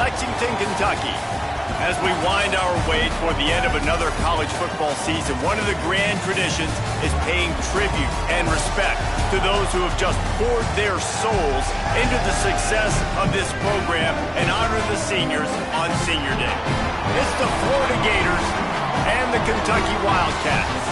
Lexington, Kentucky. As we wind our way toward the end of another college football season, one of the grand traditions is paying tribute and respect to those who have just poured their souls into the success of this program and honor the seniors on Senior Day. It's the Florida Gators and the Kentucky Wildcats.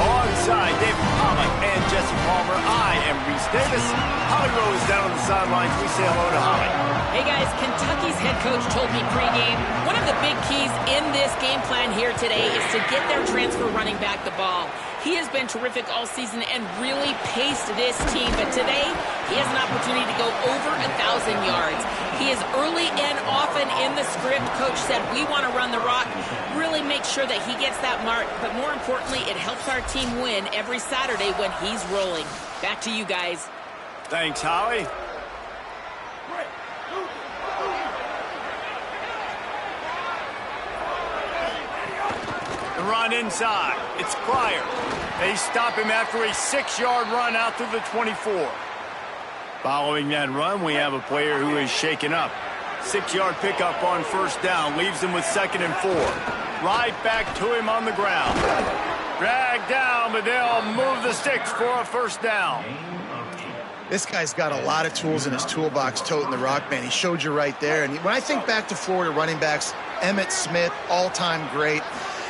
Alongside David Pollock and Jesse Palmer, I am Reese Davis. Holly Rowe is down on the sidelines. We say hello to Holly. Hey guys, Kentucky's head coach told me pregame, one of the big keys in this game plan here today is to get their transfer running back the ball. He has been terrific all season and really paced this team, but today he has an opportunity to go over 1,000 yards. He is early and often in the script. Coach said, we want to run the rock, really make sure that he gets that mark, but more importantly, it helps our team win every Saturday when he's rolling. Back to you guys. Thanks, Holly. The run inside. It's Pryor. They stop him after a 6-yard run out to the 24. Following that run, we have a player who is shaken up. 6-yard pickup on first down. Leaves him with 2nd and 4. Right back to him on the ground. Dragged down, but they'll move the sticks for a first down. This guy's got a lot of tools in his toolbox toting the rock, man. He showed you right there. And when I think back to Florida running backs, Emmitt Smith, all-time great.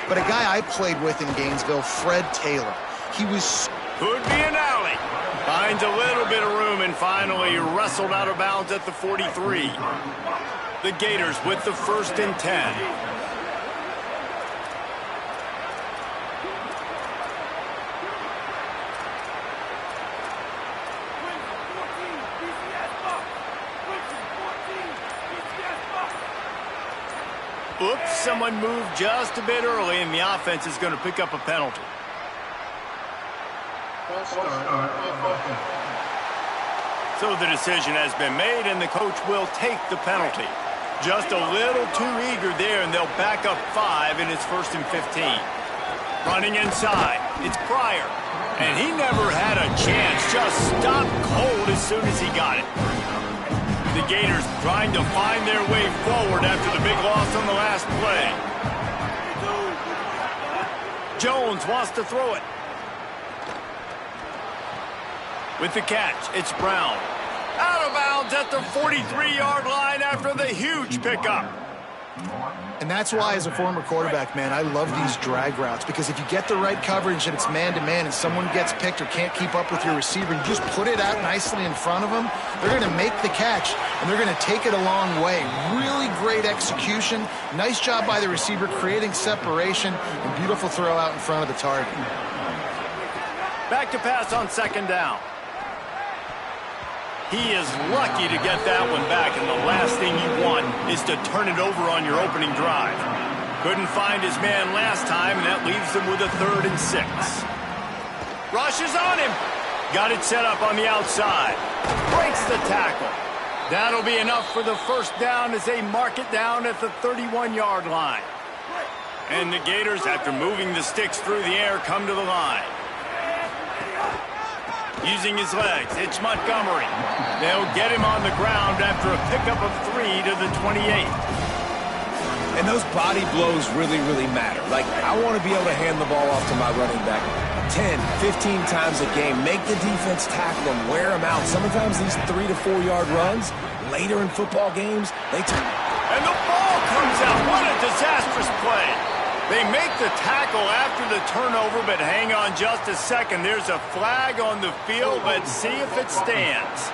But a guy I played with in Gainesville, Fred Taylor. He was... Could be an alley. Finds a little bit of room and finally wrestled out of bounds at the 43. The Gators with the 1st and 10. Oops, someone moved just a bit early, and the offense is going to pick up a penalty. So the decision has been made, and the coach will take the penalty. Just a little too eager there, and they'll back up 5, and it's 1st and 15. Running inside, it's Pryor. And he never had a chance, just stopped cold as soon as he got it. The Gators trying to find their way forward after the big loss on the last play. Jones wants to throw it. With the catch, it's Brown. Out of bounds at the 43-yard line after the huge pickup. And that's why, as a former quarterback, man, I love these drag routes, because if you get the right coverage and it's man-to-man and someone gets picked or can't keep up with your receiver, you just put it out nicely in front of them, they're going to make the catch, and they're going to take it a long way. Really great execution. Nice job by the receiver creating separation, and beautiful throw out in front of the target. Back to pass on 2nd down. He is lucky to get that one back, and the last thing you want is to turn it over on your opening drive. Couldn't find his man last time, and that leaves him with a 3rd and 6. Rushes on him. Got it set up on the outside. Breaks the tackle. That'll be enough for the 1st down as they mark it down at the 31-yard line. And the Gators, after moving the sticks through the air, come to the line. Using his legs, it's Montgomery. They'll get him on the ground after a pickup of 3 to the 28. And those body blows really, really matter. Like, I want to be able to hand the ball off to my running back 10, 15 times a game. Make the defense tackle him, wear him out. Sometimes these 3 to 4 yard runs, later in football games, they turn. And the ball comes out. What a disastrous play. They make the tackle after the turnover, but hang on just a second. There's a flag on the field. Let's see if it stands.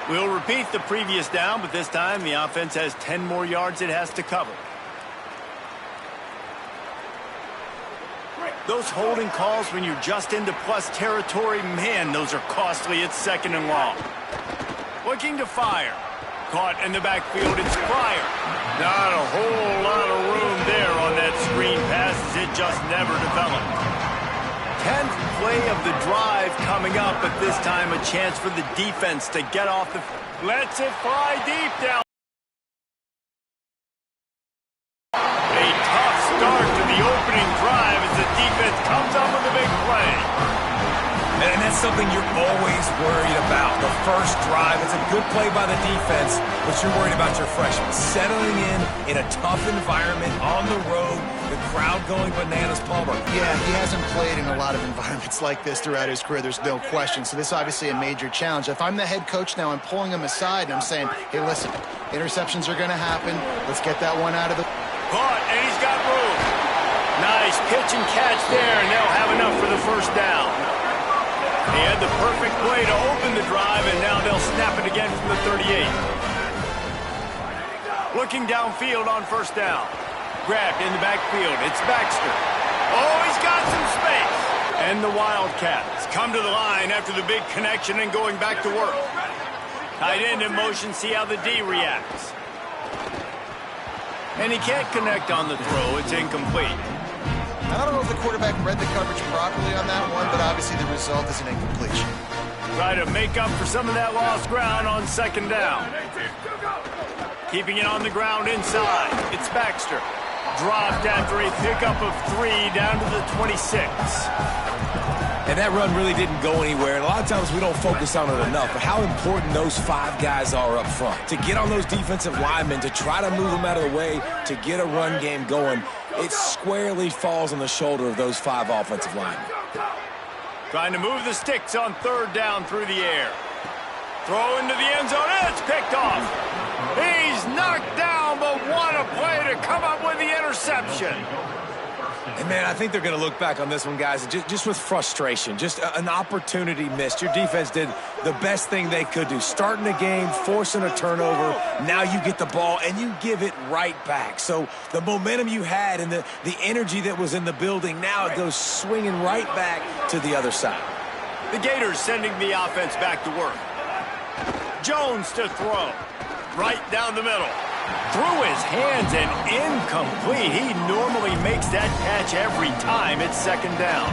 We'll repeat the previous down, but this time the offense has 10 more yards it has to cover. Those holding calls when you're just into plus territory, man, those are costly. It's 2nd and long. Looking to fire. Caught in the backfield, it's Pryor. Not a whole lot of room there on that screen pass as it just never developed. 10th play of the drive coming up, but this time a chance for the defense to get off the... Lets it fly deep down. A tough start to the opening drive as the defense comes up with a big play. And that's something you're always worried about. The first drive, it's a good play by the defense, but you're worried about your freshman. Settling in a tough environment, on the road, the crowd going bananas. Palmer. Yeah, he hasn't played in a lot of environments like this throughout his career, there's no question. So this is obviously a major challenge. If I'm the head coach now, I'm pulling him aside and I'm saying, hey, listen, interceptions are going to happen. Let's get that one out of the... Caught, and he's got room. Nice pitch and catch there, and they'll have enough for the first down. He had the perfect play to open the drive, and now they'll snap it again from the 38. Looking downfield on first down. Grabbed in the backfield. It's Baxter. Oh, he's got some space. And the Wildcats come to the line after the big connection and going back to work. Tight end in motion, see how the D reacts. And he can't connect on the throw. It's incomplete. I don't know if the quarterback read the coverage properly on that one, but obviously the result is an incompletion. Try to make up for some of that lost ground on second down. Keeping it on the ground inside. It's Baxter. Dropped after a pickup of 3 down to the 26. And that run really didn't go anywhere. And a lot of times we don't focus on it enough, but how important those 5 guys are up front. To get on those defensive linemen, to try to move them out of the way, to get a run game going, it squarely falls on the shoulder of those 5 offensive linemen. Trying to move the sticks on third down through the air. Throw into the end zone. It's picked off. He's knocked down, but what a play to come up with the interception. And, man, I think they're going to look back on this one, guys, just with frustration, just an opportunity missed. Your defense did the best thing they could do, starting a game, forcing a turnover. Now you get the ball, and you give it right back. So the momentum you had and the energy that was in the building, now it goes swinging right back to the other side. The Gators sending the offense back to work. Jones to throw. Right down the middle. Through his hands and incomplete. He normally makes that catch every time. It's second down.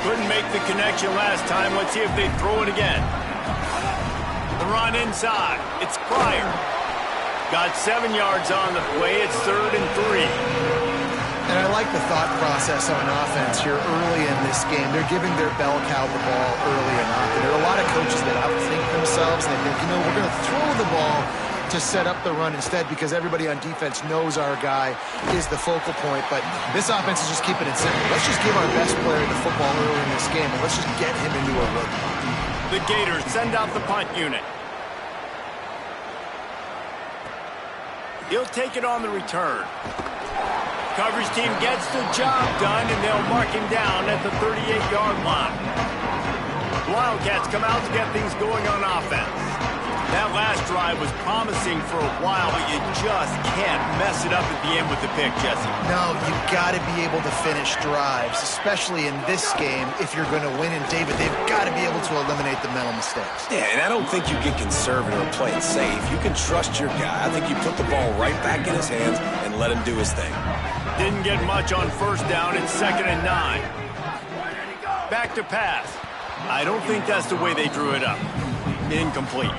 Couldn't make the connection last time. Let's see if they throw it again. The run inside. It's Pryor. Got 7 yards on the play. It's 3rd and 3. And I like the thought process on offense here early in this game. They're giving their bell cow the ball early enough. And there are a lot of coaches that outthink themselves. And they think, we're going to throw the ball to set up the run instead because everybody on defense knows our guy is the focal point. But this offense is just keeping it simple. Let's just give our best player the football early in this game, and let's just get him into a rhythm. The Gators send out the punt unit. He'll take it on the return. Coverage team gets the job done, and they'll mark him down at the 38-yard line. Wildcats come out to get things going on offense. That last drive was promising for a while, but you just can't mess it up at the end with the pick, Jesse. No, you've got to be able to finish drives, especially in this game if you're going to win. And, David, they've got to be able to eliminate the mental mistakes. Yeah, and I don't think you get conservative or play it safe. You can trust your guy. I think you put the ball right back in his hands and let him do his thing. Didn't get much on first down. It's 2nd and 9. Back to pass. I don't think that's the way they drew it up. Incomplete.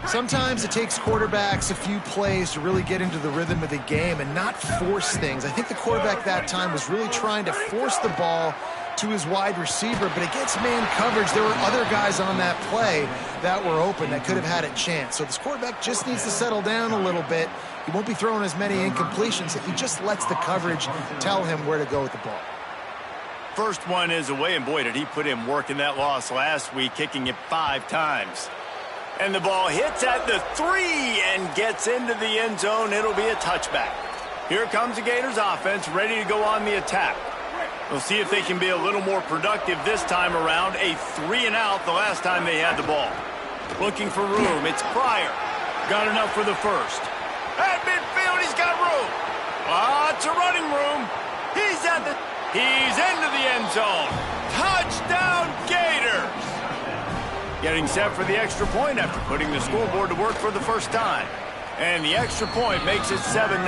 Sometimes it takes quarterbacks a few plays to really get into the rhythm of the game and not force things. I think the quarterback that time was really trying to force the ball to his wide receiver, but against man coverage, there were other guys on that play that were open that could have had a chance. So this quarterback just needs to settle down a little bit. He won't be throwing as many incompletions if he just lets the coverage tell him where to go with the ball. First one is away, and boy, did he put in work in that loss last week, kicking it 5 times. And the ball hits at the 3 and gets into the end zone. It'll be a touchback. Here comes the Gators offense ready to go on the attack. We'll see if they can be a little more productive this time around. A 3-and-out the last time they had the ball. Looking for room. It's Pryor. Got enough for the first. At midfield, he's got room. Lots of running room. He's into the end zone. Touchdown, Gators. Getting set for the extra point after putting the scoreboard to work for the first time. And the extra point makes it 7-0.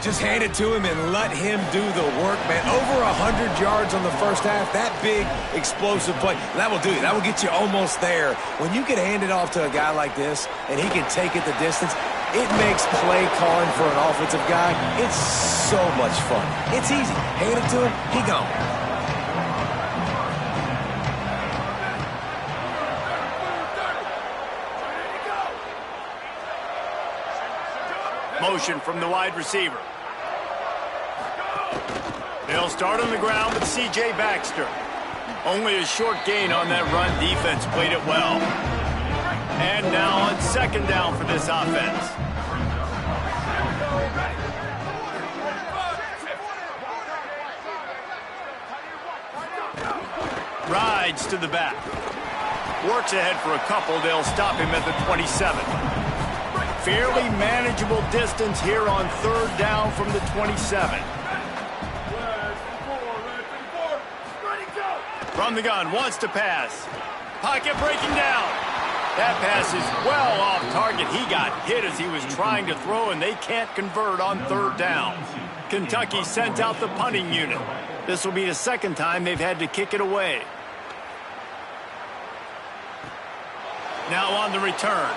Just hand it to him and let him do the work, man. Over 100 yards on the first half. That big, explosive play. That will do it. That will get you almost there. When you can hand it off to a guy like this and he can take it the distance, it makes play calling for an offensive guy, it's so much fun. It's easy. Hand it to him, he gone. Motion from the wide receiver. They'll start on the ground with C.J. Baxter. Only a short gain on that run. Defense played it well. And now on second down for this offense. Rides to the back. Works ahead for a couple. They'll stop him at the 27. Fairly manageable distance here on third down from the 27. From the gun, wants to pass. Pocket breaking down. That pass is well off target. He got hit as he was trying to throw, and they can't convert on third down. Kentucky sent out the punting unit. This will be the second time they've had to kick it away. Now on the return.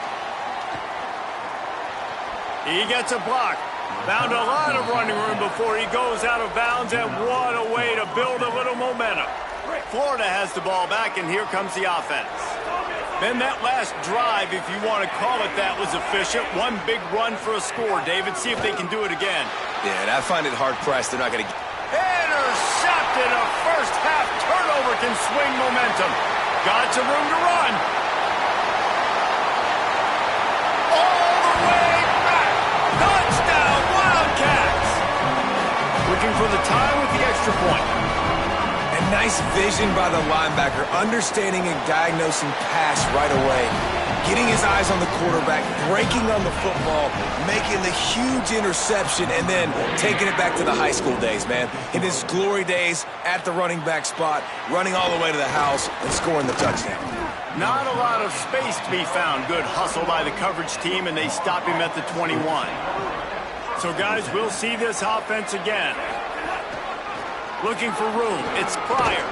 He gets a block. Found a lot of running room before he goes out of bounds, and what a way to build a little momentum. Florida has the ball back, and here comes the offense. Then that last drive, if you want to call it that, was efficient. One big run for a score, David. See if they can do it again. Yeah, and I find it hard-pressed. They're not going to... Intercepted! A first-half turnover can swing momentum. Got some room to run. All the way back. Touchdown, Wildcats! Looking for the tie with the extra point. And nice vision by the linebacker, understanding and diagnosing pass right away. Getting his eyes on the quarterback, breaking on the football, making the huge interception, and then taking it back to the high school days, man. In his glory days at the running back spot, running all the way to the house and scoring the touchdown. Not a lot of space to be found. Good hustle by the coverage team, and they stop him at the 21. So, guys, we'll see this offense again. Looking for room. It's Pryor.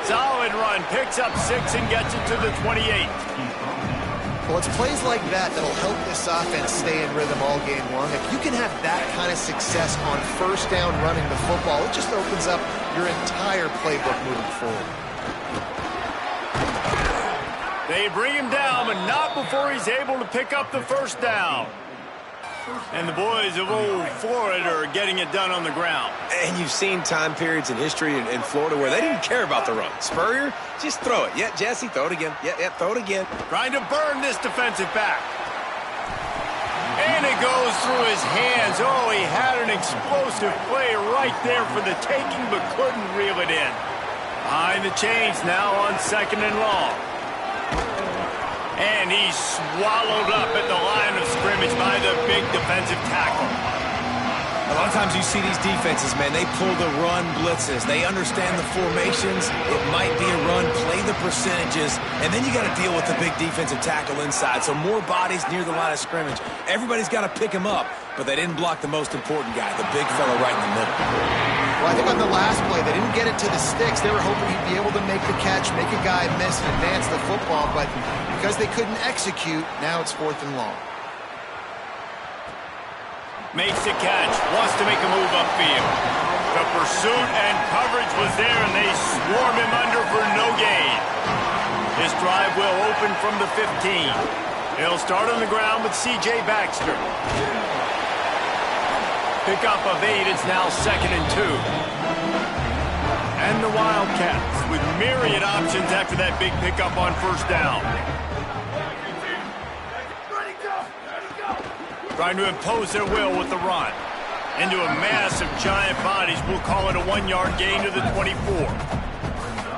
Solid run. Picks up 6 and gets it to the 28. Well, it's plays like that that'll help this offense stay in rhythm all game long. If you can have that kind of success on first down running the football, it just opens up your entire playbook moving forward. They bring him down, but not before he's able to pick up the first down. And the boys of old Florida are getting it done on the ground. And you've seen time periods in history in Florida where they didn't care about the run. Spurrier, just throw it. Yeah, Jesse, throw it again. Yeah, throw it again. Trying to burn this defensive back. And it goes through his hands. Oh, he had an explosive play right there for the taking, but couldn't reel it in. Behind the chains now on second and long. And he's swallowed up at the line of scrimmage by the big defensive tackle. A lot of times you see these defenses, man, they pull the run blitzes. They understand the formations. It might be a run, play the percentages, and then you got to deal with the big defensive tackle inside. So more bodies near the line of scrimmage. Everybody's got to pick him up, but they didn't block the most important guy, the big fella right in the middle. Well, I think on the last play, they didn't get it to the sticks. They were hoping he'd be able to make the catch, make a guy miss, and advance the football, but because they couldn't execute, now it's 4th and long. Makes the catch, wants to make a move upfield. The pursuit and coverage was there, and they swarm him under for no gain. This drive will open from the 15. He'll start on the ground with C.J. Baxter. Pickup of 8, it's now 2nd and 2. And the Wildcats with myriad options after that big pickup on first down. Trying to impose their will with the run. Into a mass of giant bodies. We'll call it a 1-yard gain to the 24.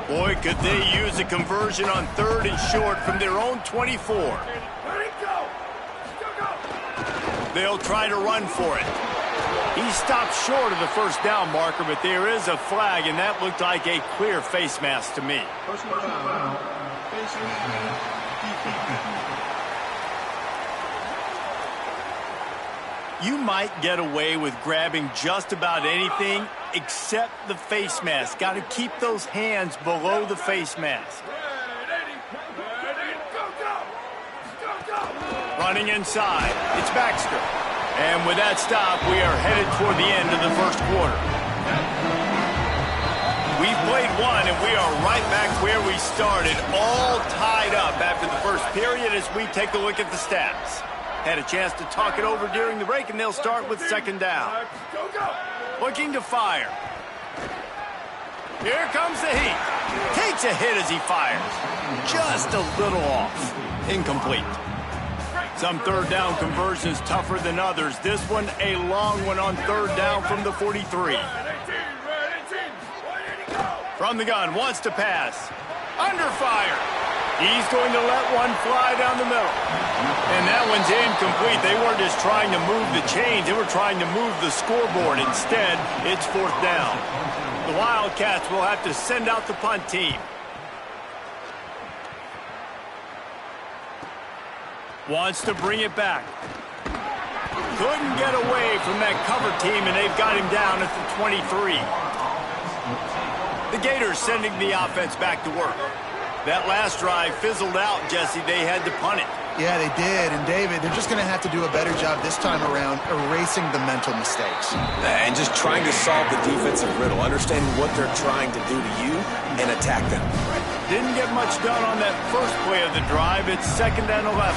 Boy, could they use a conversion on 3rd and short from their own 24. They'll try to run for it. He stopped short of the first down marker, but there is a flag, and that looked like a clear face mask to me. You might get away with grabbing just about anything except the face mask. Got to keep those hands below the face mask. Running inside, it's Baxter. And with that stop, we are headed toward the end of the first quarter. We've played one, and we are right back where we started, all tied up after the first period as we take a look at the stats. Had a chance to talk it over during the break, and they'll start with second down. Looking to fire. Here comes the heat. Takes a hit as he fires. Just a little off. Incomplete. Some third down conversions tougher than others. This one a long one on third down from the 43. From the gun, wants to pass. Under fire. He's going to let one fly down the middle. And that one's incomplete. They weren't just trying to move the chains. They were trying to move the scoreboard. Instead, it's fourth down. The Wildcats will have to send out the punt team. Wants to bring it back. Couldn't get away from that cover team, and they've got him down at the 23. The Gators sending the offense back to work. That last drive fizzled out, Jesse. They had to punt it. Yeah, they did. And, David, they're just going to have to do a better job this time around erasing the mental mistakes. And just trying to solve the defensive riddle, understanding what they're trying to do to you and attack them. Didn't get much done on that first play of the drive. It's 2nd and 11.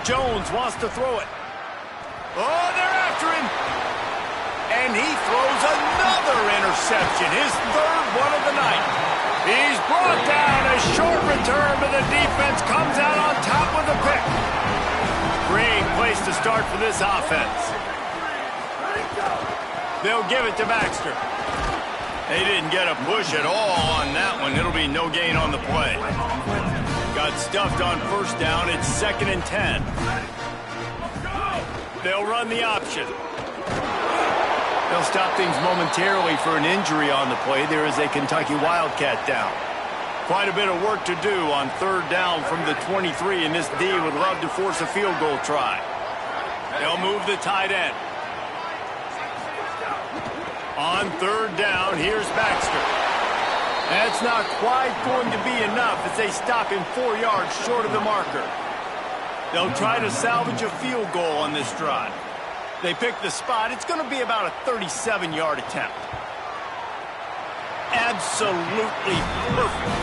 Jones wants to throw it. Oh, they're after him. And he throws another interception, his third one of the night. He's brought down. A short return, but the defense comes out on top with a pick. Great place to start for this offense. They'll give it to Baxter. They didn't get a push at all on that one. It'll be no gain on the play. Got stuffed on first down. It's 2nd and 10. They'll run the option. They'll stop things momentarily for an injury on the play. There is a Kentucky Wildcat down. Quite a bit of work to do on third down from the 23, and this D would love to force a field goal try. They'll move the tight end. On third down, here's Baxter. That's not quite going to be enough as they stop him 4 yards short of the marker. They'll try to salvage a field goal on this drive. They pick the spot. It's going to be about a 37-yard attempt. Absolutely perfect.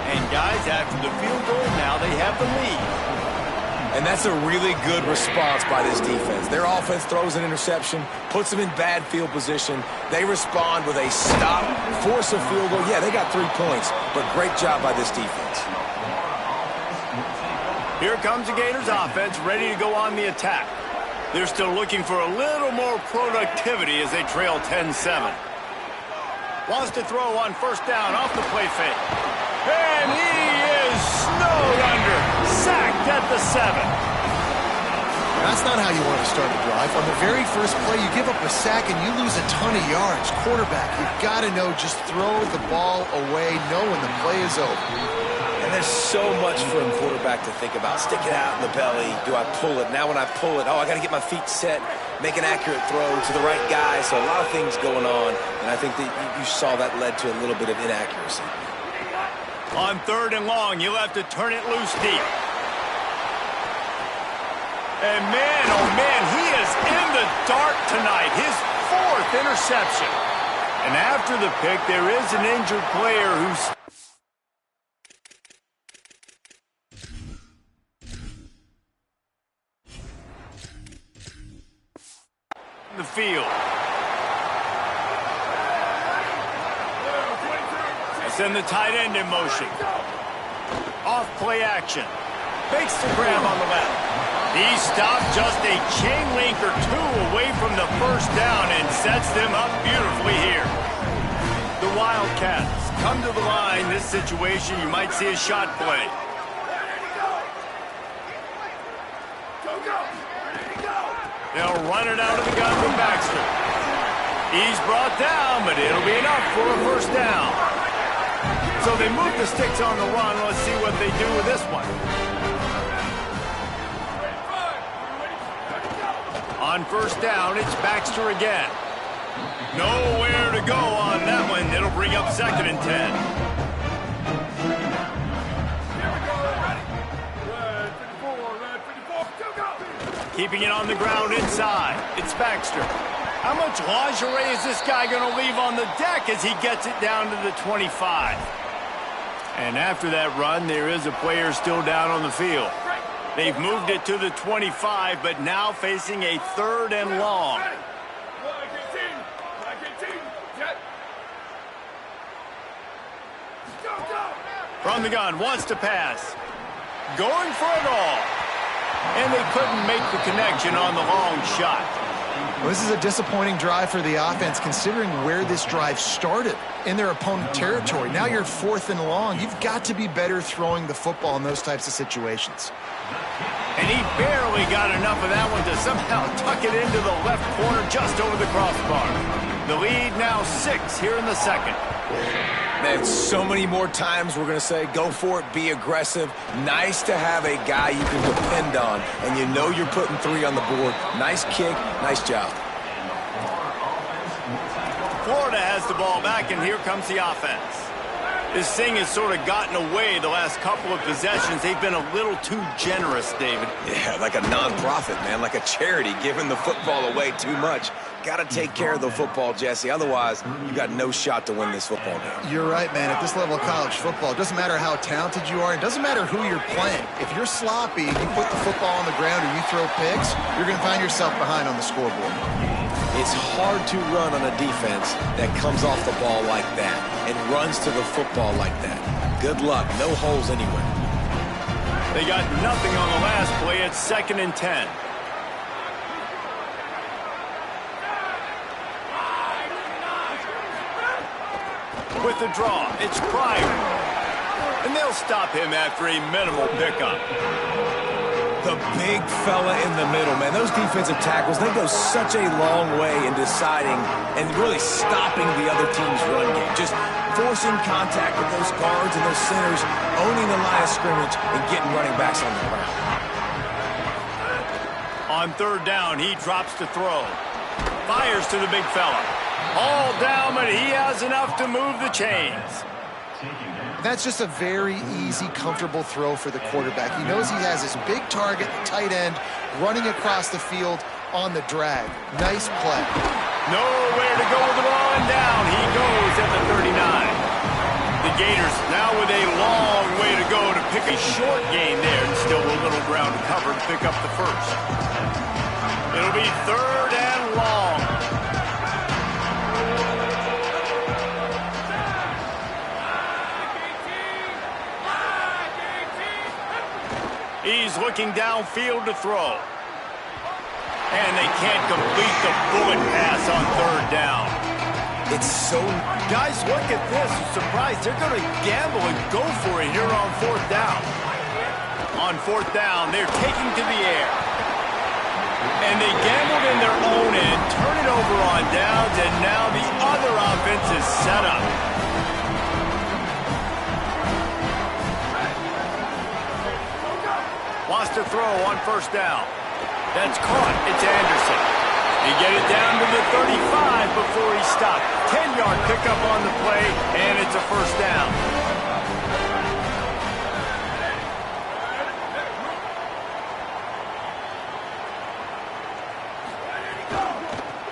And, guys, after the field goal, now they have the lead. And that's a really good response by this defense. Their offense throws an interception, puts them in bad field position. They respond with a stop, force a field goal. Yeah, they got 3 points, but great job by this defense. Here comes the Gators offense, ready to go on the attack. They're still looking for a little more productivity as they trail 10-7. Wants to throw on first down off the play fake. And he is snowed under. Sacked at the 7. That's not how you want to start a drive. On the very first play, you give up a sack and you lose a ton of yards. Quarterback, you've got to know, just throw the ball away, know when the play is over. And there's so much for a quarterback to think about. Stick it out in the belly. Do I pull it? Now when I pull it, I got to get my feet set, make an accurate throw to the right guy. So a lot of things going on, and I think that you saw that led to a little bit of inaccuracy. On third and long, you'll have to turn it loose deep. And man, oh man, he is in the dark tonight. His 4th interception. And after the pick, there is an injured player who's the field. They send the tight end in motion. Off play action. Fakes the grab on the left. He stopped just a chain link or 2 away from the first down and sets them up beautifully here. The Wildcats come to the line. This situation, you might see a shot play. They'll run it out of the gun from Baxter. He's brought down, but it'll be enough for a first down. So they move the sticks on the run. Let's see what they do with this one. On first down, it's Baxter again. Nowhere to go on that one. It'll bring up 2nd and 10. Keeping it on the ground inside. It's Baxter. How much lingerie is this guy going to leave on the deck as he gets it down to the 25? And after that run, there is a player still down on the field. They've moved it to the 25, but now facing a 3rd and long. From the gun, wants to pass. Going for it all. And they couldn't make the connection on the long shot. Well, this is a disappointing drive for the offense, considering where this drive started in their opponent territory. Now you're 4th and long. You've got to be better throwing the football in those types of situations. And he barely got enough of that one to somehow tuck it into the left corner just over the crossbar. The lead now 6 here in the second. Man, so many more times we're going to say, go for it, be aggressive. Nice to have a guy you can depend on, and you know you're putting 3 on the board. Nice kick, nice job. Florida has the ball back, and here comes the offense. This thing has sort of gotten away the last couple of possessions. They've been a little too generous, David. Yeah, like a nonprofit, man, like a charity, giving the football away too much. Got to take care of the football, Jesse. Otherwise, you got no shot to win this football game. You're right, man. At this level of college football, it doesn't matter how talented you are. It doesn't matter who you're playing. If you're sloppy, you put the football on the ground or you throw picks, you're going to find yourself behind on the scoreboard. It's hard to run on a defense that comes off the ball like that and runs to the football like that. Good luck. No holes anywhere. They got nothing on the last play. It's 2nd and 10. With the draw, it's Pryor. And they'll stop him after a minimal pickup. The big fella in the middle, man. Those defensive tackles, they go such a long way in deciding and really stopping the other team's run game. Just forcing contact with those guards and those centers, owning the line of scrimmage, and getting running backs on the ground. On 3rd down, he drops to throw. Fires to the big fella. All down, but he has enough to move the chains. That's just a very easy, comfortable throw for the quarterback. He knows he has his big target, the tight end, running across the field on the drag. Nice play. Nowhere to go with the ball, and down he goes at the 39. The Gators now with a long way to go to pick a short gain there, and still a little ground to cover to pick up the first. It'll be 3rd and long. He's looking downfield to throw. And they can't complete the bullet pass on 3rd down. It's so... Guys, look at this. I'm surprised. They're going to gamble and go for it here on 4th down. On 4th down, they're taking to the air. And they gambled in their own end, turn it over on downs, and now the other offense is set up. Wants to throw on 1st down. That's caught. It's Anderson. He get it down to the 35 before he stopped. 10-yard pickup on the play, and it's a 1st down.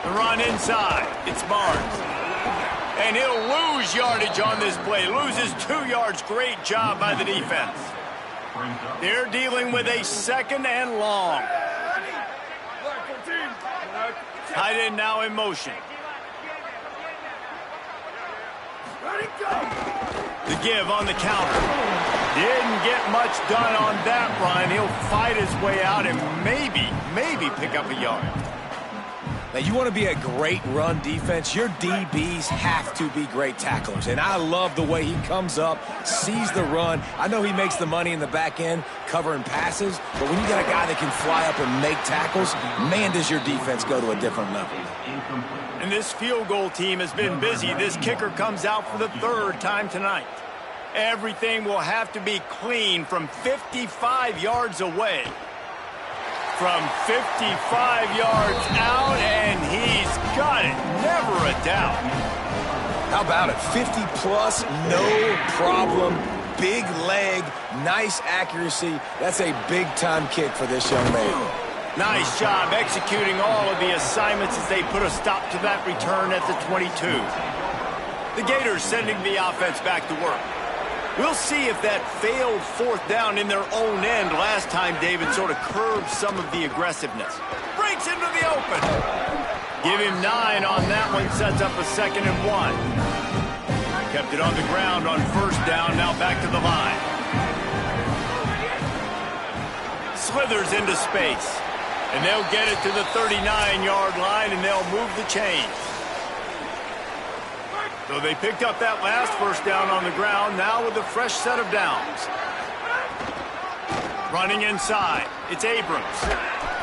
The run inside. It's Barnes. And he'll lose yardage on this play. Loses 2 yards. Great job by the defense. They're dealing with a 2nd and long. Tight end now in motion. The give on the counter. Didn't get much done on that run. He'll fight his way out and maybe pick up a yard. Now, you want to be a great run defense, your DBs have to be great tacklers. And I love the way he comes up, sees the run. I know he makes the money in the back end covering passes, but when you got a guy that can fly up and make tackles, man, does your defense go to a different level. And this field goal team has been busy. This kicker comes out for the 3rd time tonight. Everything will have to be clean from 55 yards away. From 55 yards out, and he's got it. Never a doubt. How about it? 50-plus, no problem. Big leg, nice accuracy. That's a big-time kick for this young man. Nice job executing all of the assignments as they put a stop to that return at the 22. The Gators sending the offense back to work. We'll see if that failed fourth down in their own end last time, David, sort of curbed some of the aggressiveness. Breaks into the open. Give him 9 on that one, sets up a 2nd and 1. Kept it on the ground on first down, now back to the line. Slithers into space. And they'll get it to the 39-yard line, and they'll move the chains. So they picked up that last first down on the ground, now with a fresh set of downs. Running inside, it's Abrams.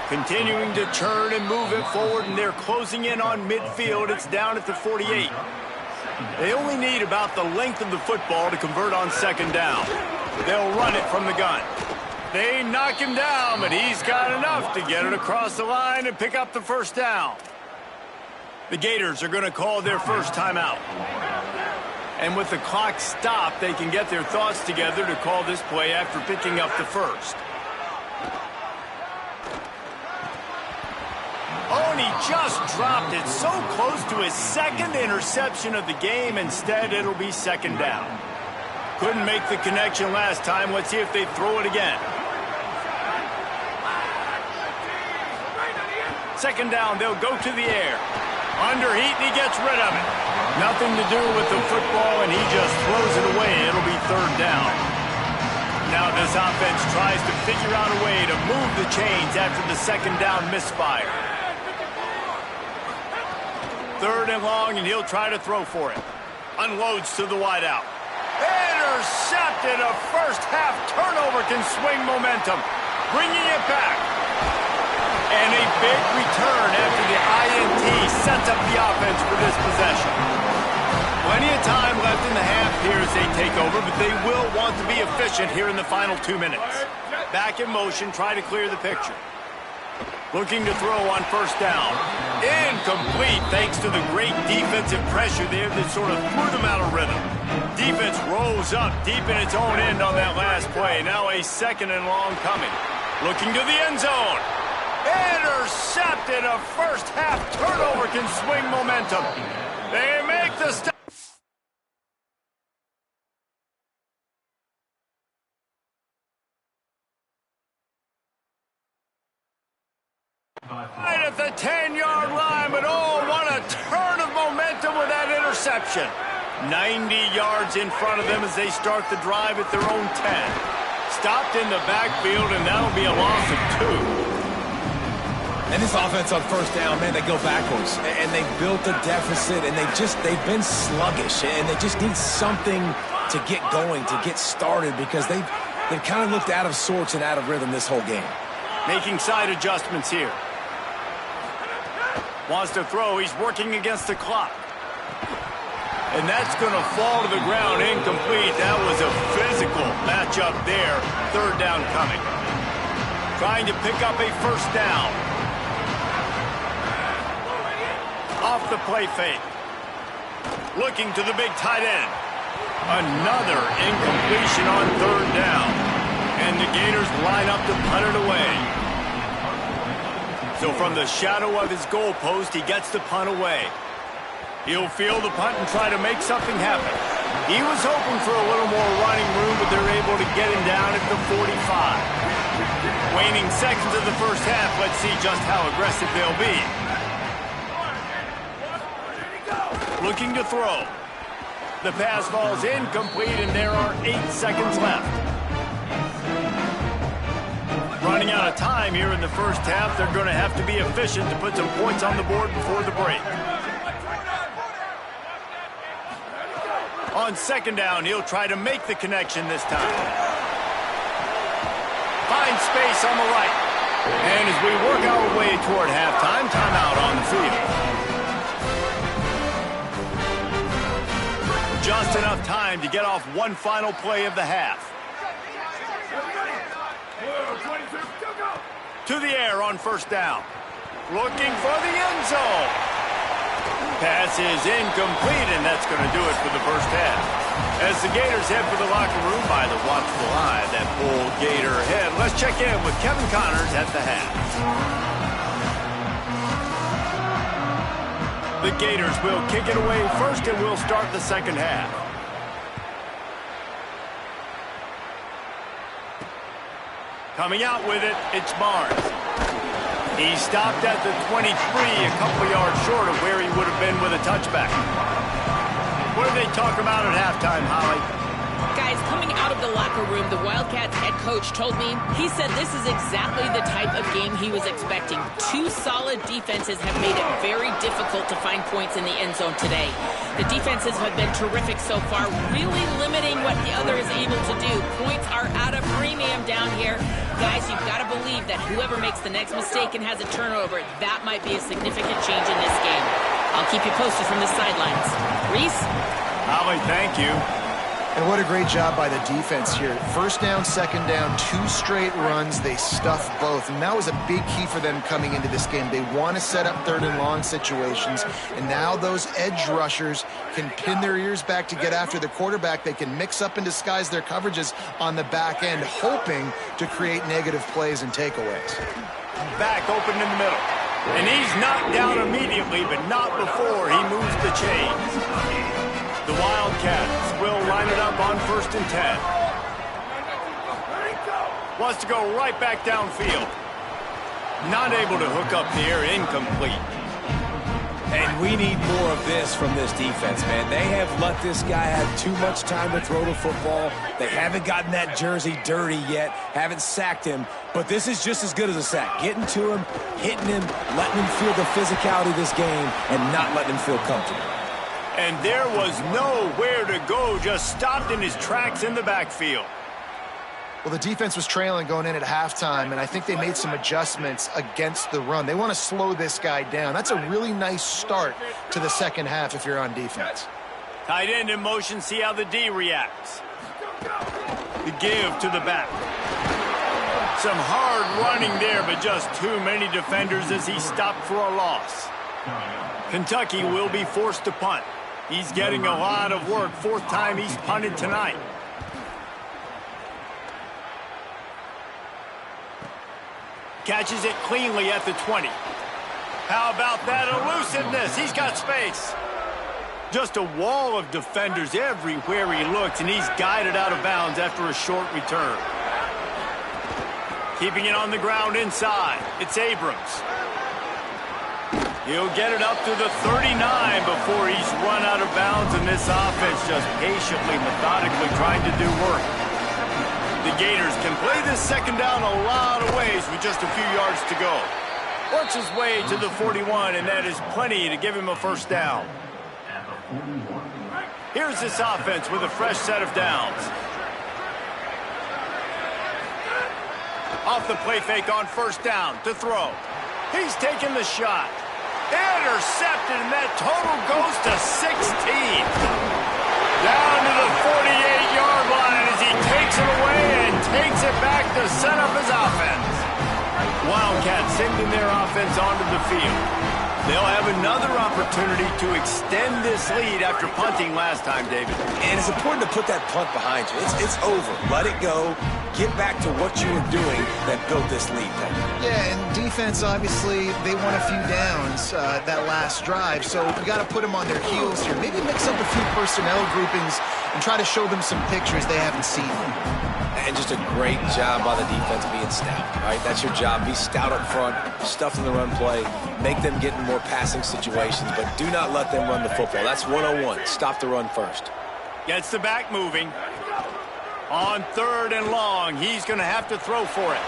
Continuing to turn and move it forward, and they're closing in on midfield. It's down at the 48. They only need about the length of the football to convert on 2nd down. They'll run it from the gun. They knock him down, but he's got enough to get it across the line and pick up the first down. The Gators are going to call their first timeout. And with the clock stopped, they can get their thoughts together to call this play after picking up the first. Oh, and he just dropped it so close to his 2nd interception of the game. Instead, it'll be 2nd down. Couldn't make the connection last time. Let's see if they throw it again. 2nd down, they'll go to the air. Under heat, and he gets rid of it. Nothing to do with the football, and he just throws it away. It'll be 3rd down. Now this offense tries to figure out a way to move the chains after the 2nd down misfire. 3rd and long, and he'll try to throw for it. Unloads to the wideout. Intercepted. A first-half turnover can swing momentum. Bringing it back. And a big return after the INT sets up the offense for this possession. Plenty of time left in the half here as they take over, but they will want to be efficient here in the final 2 minutes. Back in motion, try to clear the picture. Looking to throw on first down. Incomplete thanks to the great defensive pressure there that sort of threw them out of rhythm. Defense rose up deep in its own end on that last play. Now a 2nd and long coming. Looking to the end zone. Intercepted. A first-half turnover can swing momentum. They make the stop. Right at the 10-yard line, but oh, what a turn of momentum with that interception. 90 yards in front of them as they start the drive at their own 10. Stopped in the backfield, and that'll be a loss of 2. And this offense on first down, man, they go backwards. And they built a deficit, and they've been sluggish. And they just need something to get going, to get started, because they've kind of looked out of sorts and out of rhythm this whole game. Making side adjustments here. Wants to throw. He's working against the clock. And that's going to fall to the ground incomplete. That was a physical matchup there. 3rd down coming. Trying to pick up a first down. Off the play fake. Looking to the big tight end. Another incompletion on 3rd down. And the Gators line up to punt it away. So from the shadow of his goalpost, he gets the punt away. He'll field the punt and try to make something happen. He was hoping for a little more running room, but they're able to get him down at the 45. Waning seconds of the first half, let's see just how aggressive they'll be. Looking to throw. The pass falls incomplete, and there are 8 seconds left. Running out of time here in the first half. They're going to have to be efficient to put some points on the board before the break. On 2nd down, he'll try to make the connection this time. Finds space on the right. And as we work our way toward halftime, timeout on the field. Just enough time to get off one final play of the half. To the air on first down. Looking for the end zone. Pass is incomplete, and that's going to do it for the first half. As the Gators head for the locker room by the watchful eye, that Bull Gator head. Let's check in with Kevin Connors at the half. The Gators will kick it away first, and we'll start the second half. Coming out with it, it's Barnes. He stopped at the 23, a couple yards short of where he would have been with a touchback. What did they talk about at halftime, Holly? Guys, coming out of the locker room, the Wildcats head coach told me, he said this is exactly the type of game he was expecting. Two solid defenses have made it very difficult to find points in the end zone today. The defenses have been terrific so far, really limiting what the other is able to do. Points are at a premium down here. Guys, you've got to believe that whoever makes the next mistake and has a turnover, that might be a significant change in this game. I'll keep you posted from the sidelines. Reese? Holly, thank you. And what a great job by the defense here. First down, second down, 2 straight runs. They stuffed both. And that was a big key for them coming into this game. They want to set up 3rd and long situations. And now those edge rushers can pin their ears back to get after the quarterback. They can mix up and disguise their coverages on the back end, hoping to create negative plays and takeaways. Back open in the middle. And he's knocked down immediately, but not before he moves the chains. The Wildcats will line it up on 1st and 10. Wants to go right back downfield. Not able to hook up there, incomplete. And we need more of this from this defense, man. They have let this guy have too much time to throw the football. They haven't gotten that jersey dirty yet, haven't sacked him. But this is just as good as a sack. Getting to him, hitting him, letting him feel the physicality of this game, and not letting him feel comfortable. And there was nowhere to go, just stopped in his tracks in the backfield. Well, the defense was trailing going in at halftime, and I think they made some adjustments against the run. They want to slow this guy down. That's a really nice start to the second half if you're on defense. Tight end in motion, see how the D reacts. The give to the back. Some hard running there, but just too many defenders as he stopped for a loss. Kentucky will be forced to punt. He's getting a lot of work. 4th time he's punted tonight. Catches it cleanly at the 20. How about that elusiveness? He's got space. Just a wall of defenders everywhere he looks, and he's guided out of bounds after a short return. Keeping it on the ground inside. It's Abrams. He'll get it up to the 39 before he's run out of bounds, and this offense just patiently, methodically trying to do work. The Gators can play this second down a lot of ways with just a few yards to go. Works his way to the 41, and that is plenty to give him a 1st down. Here's this offense with a fresh set of downs. Off the play fake on 1st down to throw. He's taking the shot. Intercepted, and that total goes to 16. Down to the 48-yard line as he takes it away and takes it back to set up his offense. Wildcats sending their offense onto the field. They'll have another opportunity to extend this lead after punting last time, David. And it's important to put that punt behind you. It's over. Let it go. Get back to what you were doing that built this lead. Yeah, and defense, obviously, they won a few downs that last drive, so you got to put them on their heels here. Maybe mix up a few personnel groupings and try to show them some pictures they haven't seen. And just a great job by the defense being stout, right? That's your job. Be stout up front, stuff in the run play, make them get in more passing situations, but do not let them run the football. That's 101. Stop the run first. Gets the back moving. On 3rd and long, he's going to have to throw for it.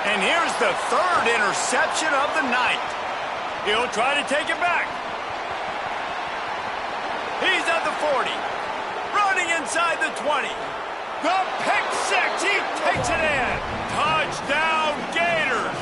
And here's the 3rd interception of the night. He'll try to take it back. He's at the 40. Running inside the 20. The pick six. He takes it in. Touchdown, Gators.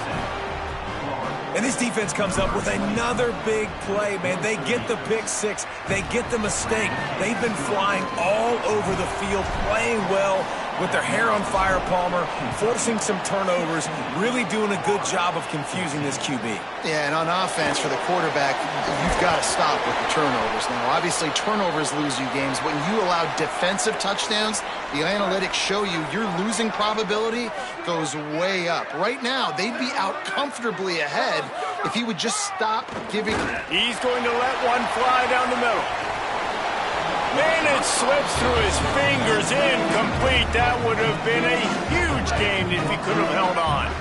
And this defense comes up with another big play, man. They get the pick six. They get the mistake. They've been flying all over the field, playing well with their hair on fire, Palmer, forcing some turnovers, really doing a good job of confusing this QB. Yeah, and on offense for the quarterback, you've got to stop with the turnovers. Now, obviously, turnovers lose you games. When you allow defensive touchdowns, the analytics show you your losing probability goes way up. Right now, they'd be out comfortably ahead if he would just stop giving. He's going to let one fly down the middle. And it slips through his fingers, incomplete. That would have been a huge gained if he could have held on.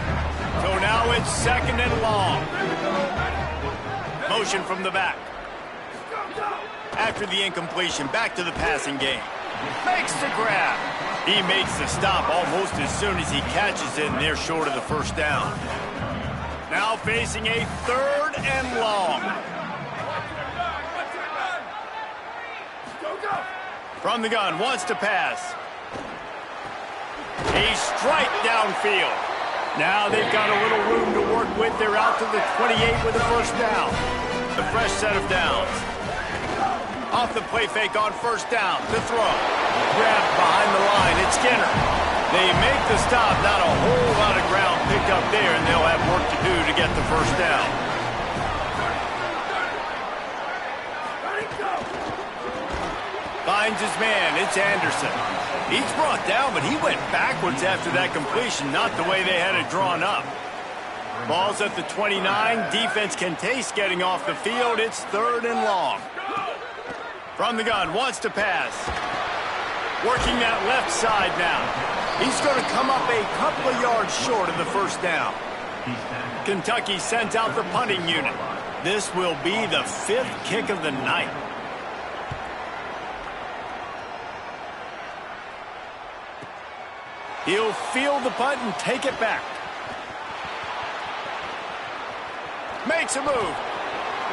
So now it's 2nd and long. Motion from the back. After the incompletion, back to the passing game. Makes the grab. He makes the stop almost as soon as he catches it, and they're short of the first down. Now facing a 3rd and long. From the gun, wants to pass. A strike downfield. Now they've got a little room to work with. They're out to the 28 with a first down. A fresh set of downs. Off the play fake on first down. To throw. Grab behind the line. It's Skinner. They make the stop. Not a whole lot of ground picked up there, and they'll have work to do to get the first down. Finds his man. It's Anderson. He's brought down, but he went backwards after that completion, not the way they had it drawn up. Ball's at the 29. Defense can taste getting off the field. It's 3rd and long. From the gun, wants to pass. Working that left side now. He's going to come up a couple of yards short of the first down. Kentucky sends out the punting unit. This will be the 5th kick of the night. He'll field the punt and take it back. Makes a move.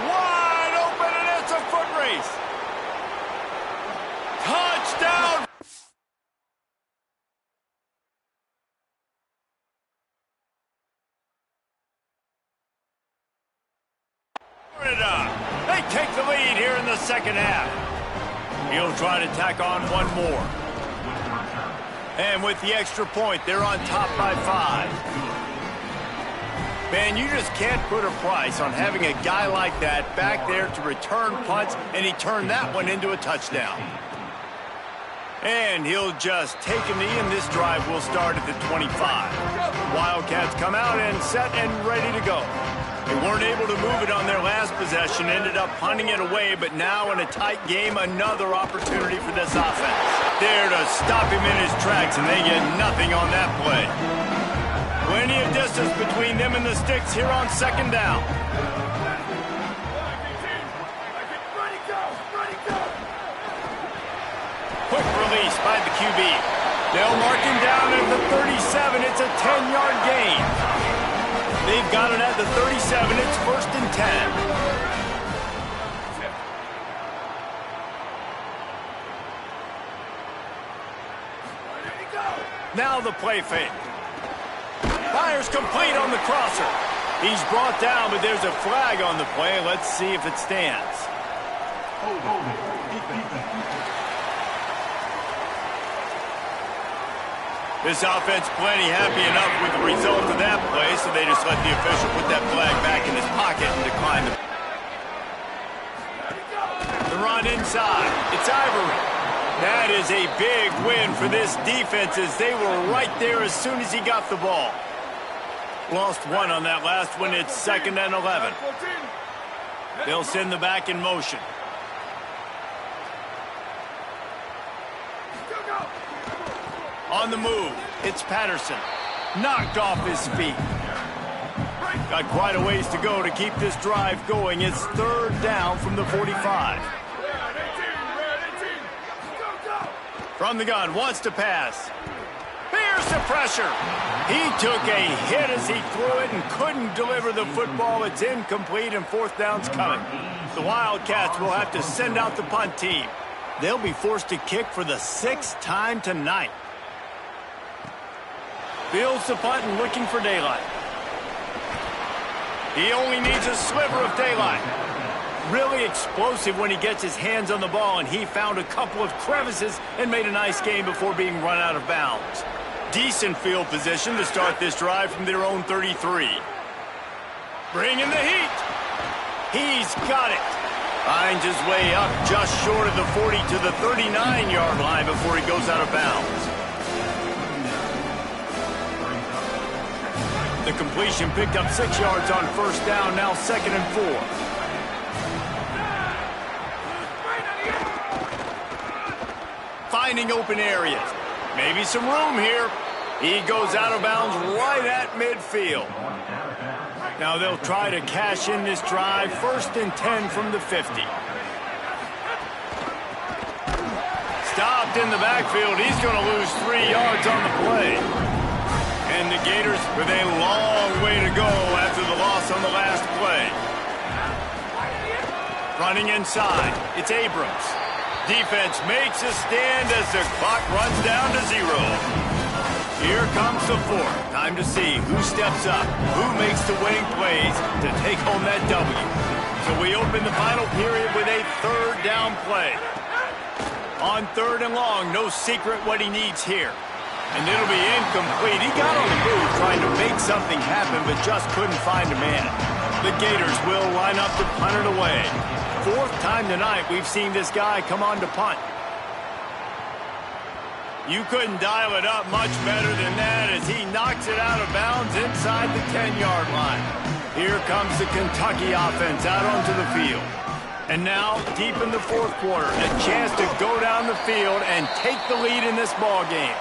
Wide open, and it's a foot race. Touchdown! They take the lead here in the second half. He'll try to tack on one more. And with the extra point, they're on top by 5. Man, you just can't put a price on having a guy like that back there to return punts, and he turned that one into a touchdown. And he'll just take a knee, and this drive will start at the 25. Wildcats come out and set and ready to go. They weren't able to move it on their last possession, ended up punting it away, but now in a tight game, another opportunity for this offense. There to stop him in his tracks, and they get nothing on that play. Plenty of distance between them and the sticks here on 2nd down. Quick release by the QB. They'll mark him down at the 37. It's a 10-yard gain. They've got it at the 37. It's 1st and 10. Now the play fake. Fires complete on the crosser. He's brought down, but there's a flag on the play. Let's see if it stands. This offense plenty happy enough with the result of that play, so they just let the official put that flag back in his pocket and decline the run inside. It's Ivory. That is a big win for this defense, as they were right there as soon as he got the ball. Lost one on that last one. It's 2nd and 11. They'll send the back in motion. On the move, it's Patterson. Knocked off his feet. Got quite a ways to go to keep this drive going. It's 3rd down from the 45. From the gun, wants to pass. Here's the pressure. He took a hit as he threw it and couldn't deliver the football. It's incomplete, and 4th down's coming. The Wildcats will have to send out the punt team. They'll be forced to kick for the 6th time tonight. Fields the punt and looking for daylight. He only needs a sliver of daylight. Really explosive when he gets his hands on the ball, and he found a couple of crevices and made a nice game before being run out of bounds. Decent field position to start this drive from their own 33. Bringing the heat. He's got it. Finds his way up just short of the 40 to the 39-yard line before he goes out of bounds. The completion picked up 6 yards on first down, now 2nd and 4. Finding open areas. Maybe some room here. He goes out of bounds right at midfield. Now they'll try to cash in this drive. 1st and 10 from the 50. Stopped in the backfield. He's going to lose 3 yards on the play. And the Gators with a long way to go after the loss on the last play. Running inside, it's Abrams. Defense makes a stand as the clock runs down to 0. Here comes the 4th. Time to see who steps up, who makes the winning plays to take home that W. So we open the final period with a 3rd down play. On 3rd and long, no secret what he needs here. And it'll be incomplete. He got on the move trying to make something happen, but just couldn't find a man. The Gators will line up to punt it away. 4th time tonight we've seen this guy come on to punt. You couldn't dial it up much better than that as he knocks it out of bounds inside the 10-yard line. Here comes the Kentucky offense out onto the field. And now, deep in the 4th quarter, a chance to go down the field and take the lead in this ball game.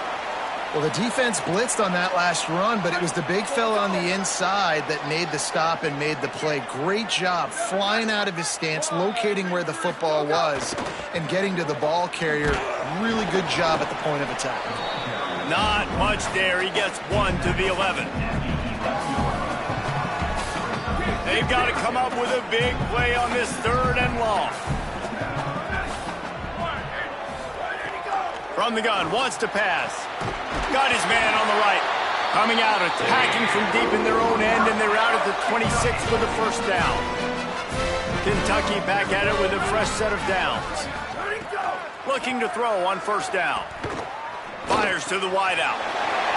Well, the defense blitzed on that last run, but it was the big fella on the inside that made the stop and made the play. Great job flying out of his stance, locating where the football was, and getting to the ball carrier. Really good job at the point of attack. Not much there. He gets 1 to the 11. They've got to come up with a big play on this 3rd and long. From the gun, wants to pass. Got his man on the right. Coming out, attacking from deep in their own end, and they're out at the 26 with a 1st down. Kentucky back at it with a fresh set of downs. Looking to throw on 1st down. Fires to the wideout.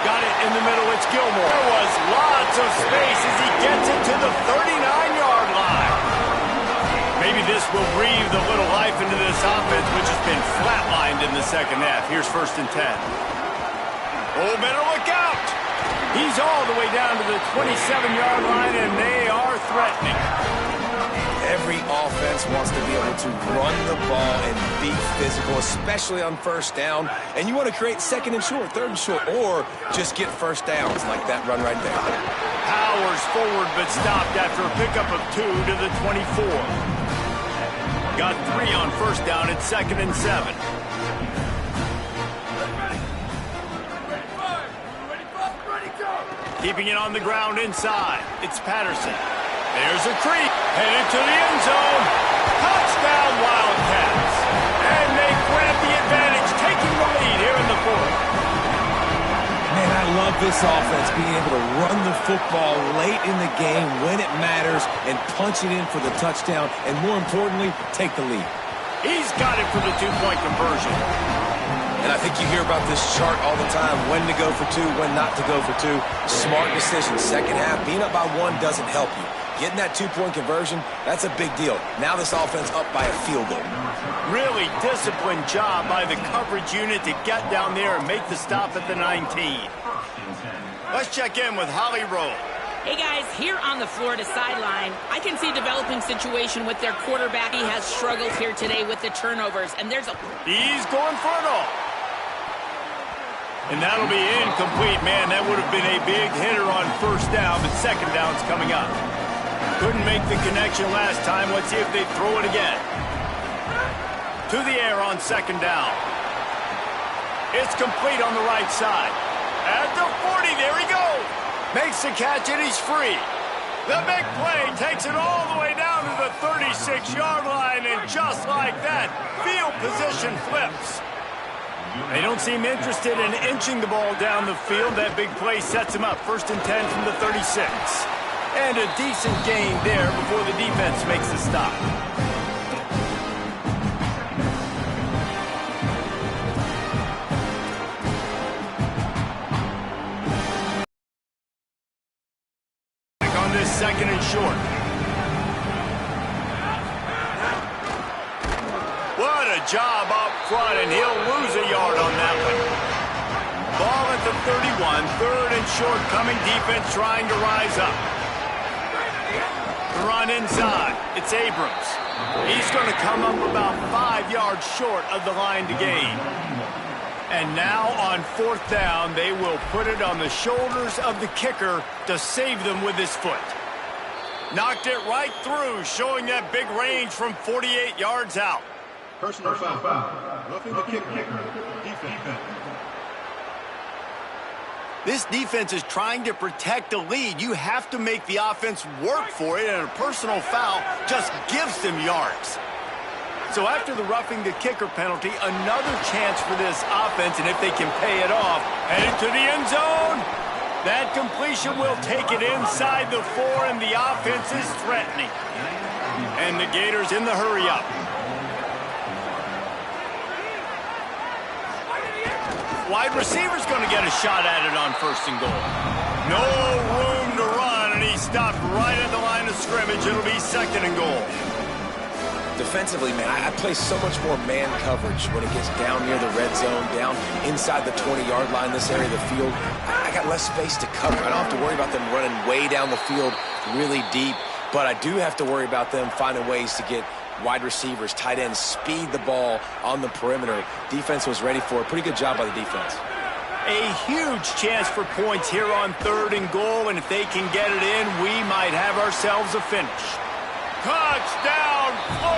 Got it in the middle, it's Gilmore. There was lots of space as he gets it to the 39-yard line. Maybe this will breathe a little life into this offense, which has been flatlined in the 2nd half. Here's 1st and 10. Oh, better look out! He's all the way down to the 27-yard line, and they are threatening. Every offense wants to be able to run the ball and be physical, especially on 1st down. And you want to create 2nd and short, 3rd and short, or just get 1st downs like that run right there. Powers forward, but stopped after a pickup of 2 to the 24. Got 3 on 1st down at 2nd and 7. Keeping it on the ground inside. It's Patterson. There's a creep. Headed to the end zone. Touchdown, Wildcats. And they grab the advantage, taking the lead here in the 4th. Man, I love this offense, being able to run the football late in the game when it matters and punch it in for the touchdown, and more importantly, take the lead. He's got it for the 2-point conversion. And I think you hear about this chart all the time, when to go for 2, when not to go for 2. Smart decision. 2nd half, being up by 1 doesn't help you. Getting that 2-point conversion, that's a big deal. Now this offense up by a field goal. Really disciplined job by the coverage unit to get down there and make the stop at the 19. Let's check in with Holly Rowe. Hey guys, here on the Florida sideline, I can see a developing situation with their quarterback. He has struggled here today with the turnovers, and there's a... He's going for it all. And that'll be incomplete, man. That would have been a big hitter on 1st down, but 2nd down's coming up. Couldn't make the connection last time. Let's see if they throw it again. To the air on 2nd down. It's complete on the right side. At the 40, there he goes. Makes the catch and he's free. The big play takes it all the way down to the 36-yard line, and just like that, field position flips. They don't seem interested in inching the ball down the field. That big play sets him up. 1st and 10 from the 36. And a decent gain there before the defense makes the stop. Back on this 2nd and short. What a job up front, and he'll lose a yard on that one. Ball at the 31, 3rd and short coming. Defense trying to rise up. Run inside. It's Abrams. He's going to come up about 5 yards short of the line to gain. And now on 4th down, they will put it on the shoulders of the kicker to save them with his foot. Knocked it right through, showing that big range from 48 yards out. Personal foul. Roughing the kicker. Defense. This defense is trying to protect the lead. You have to make the offense work for it, and a personal foul just gives them yards. So after the roughing the kicker penalty, another chance for this offense, and if they can pay it off, headed to the end zone. That completion will take it inside the 4, and the offense is threatening. And the Gators in the hurry-up. Wide receiver's going to get a shot at it on 1st and goal. No room to run, and he stopped right at the line of scrimmage. It'll be 2nd and goal. Defensively, man, I play so much more man coverage when it gets down near the red zone, down inside the 20-yard line, this area of the field. I got less space to cover. I don't have to worry about them running way down the field really deep, but I do have to worry about them finding ways to get wide receivers, tight ends, speed the ball on the perimeter. Defense was ready for it. Pretty good job by the defense. A huge chance for points here on 3rd and goal, and if they can get it in, we might have ourselves a finish. Touchdown, Florida!